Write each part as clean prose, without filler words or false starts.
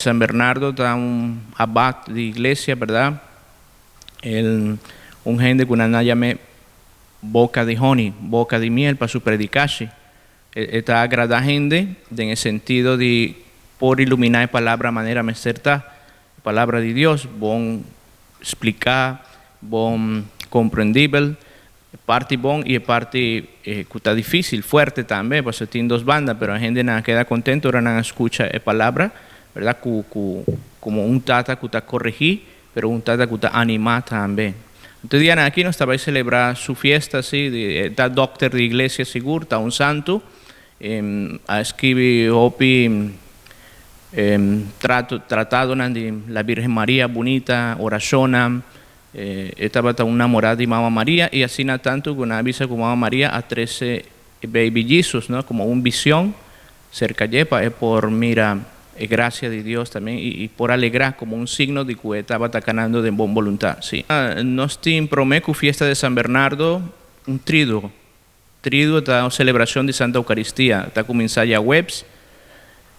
San Bernardo está un abad de iglesia, ¿verdad? Un gente que una llame boca de honey, boca de miel para su predicación. Está agrada gente en el sentido de por iluminar la palabra de manera más certa, la palabra de Dios, bon explicar, bon comprendible, parte bon y parte que está difícil, fuerte también, pues tiene dos bandas, pero la gente no queda contento, ahora no escucha la palabra, ¿verdad? Como un tata que está corregir, pero un tata que está animar también. Entonces, Diana, aquí nos estaba a celebrar su fiesta, ¿sí? Está doctor de iglesia seguro, está un santo, a escribir hopi tratado de la Virgen María, bonita, oración, estaba una morada de Mamá María, y así no tanto que una avisa como Mamá María a 13 baby Jesus, ¿no? Como una visión cerca de ella, es por mira, gracia de Dios también, y por alegrar como un signo de que estaba ganando de buena voluntad, sí. Nos prometo fiesta de San Bernardo, un triduo está una celebración de Santa Eucaristía, está comenzando ya webs,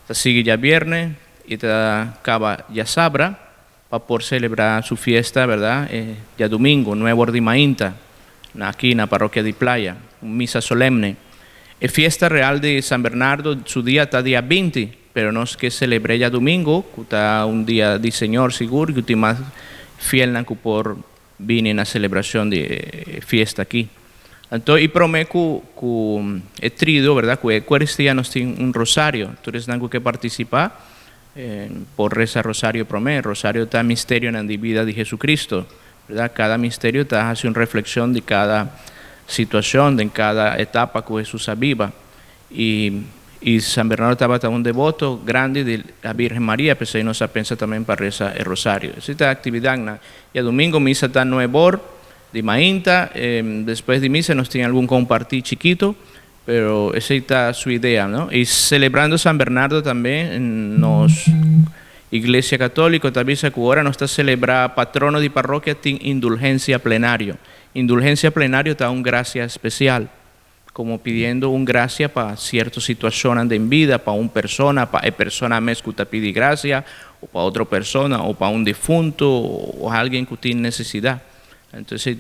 está sigue ya viernes, y está acaba ya sabra, para por celebrar su fiesta, ¿verdad? Ya domingo, 9 de Mainta, aquí en la parroquia de Playa, misa solemne. Es fiesta real de San Bernardo, su día está día 20, pero no es que celebre ya domingo, que está un día de Señor seguro, que usted más fiel que por viene en la celebración de fiesta aquí. Entonces, y prometo que el trido, ¿verdad? Que cristianos tienen un rosario, entonces tengo que participar por rezar rosario prometo. Rosario está misterio en la vida de Jesucristo, ¿verdad? Cada misterio está hace una reflexión de cada situación, de cada etapa que Jesús aviva. Y San Bernardo estaba un devoto grande de la Virgen María, pues ahí nos pensa también para rezar el rosario. Esta actividad, y el domingo misa está 9 de Mainta, después de misa nos tiene algún compartir chiquito, pero esa está su idea, ¿no? Y celebrando San Bernardo también en nos Iglesia Católica, también se ahora nos está celebrando patrono de parroquia tiene indulgencia plenario. Indulgencia plenario está un gracia especial, como pidiendo un gracia para ciertas situaciones de vida, para una persona, para persona mes que te pide gracia, o para otra persona, o para un difunto, o alguien que tiene necesidad. Entonces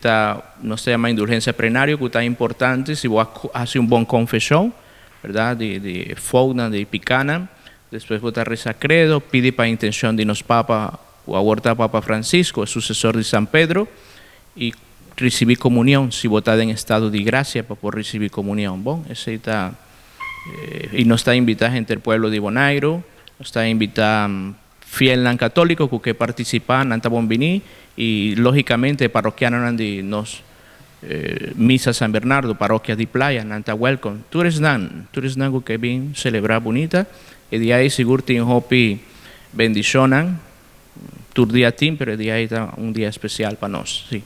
no se llama indulgencia plenario, que está importante si vos haces un buen confesión, ¿verdad? De fauna, de picana, después vos rezar credo, pide para intención de nos Papa, o aborta Papa Francisco, el sucesor de San Pedro, y recibir comunión, si vos estás en estado de gracia para poder recibir comunión. Bon, ese está, y nos está invitando gente del pueblo de Bonaire, nos está invitando fiel católico que participan en Bombini, y lógicamente parroquianos de nos misa San Bernardo, parroquia de Playa, nanta welcome. Tú eres algo que bien celebrar bonita, y de ahí seguro tiene hopi bendicionan, tu día team, pero de ahí está un día especial para nos, sí.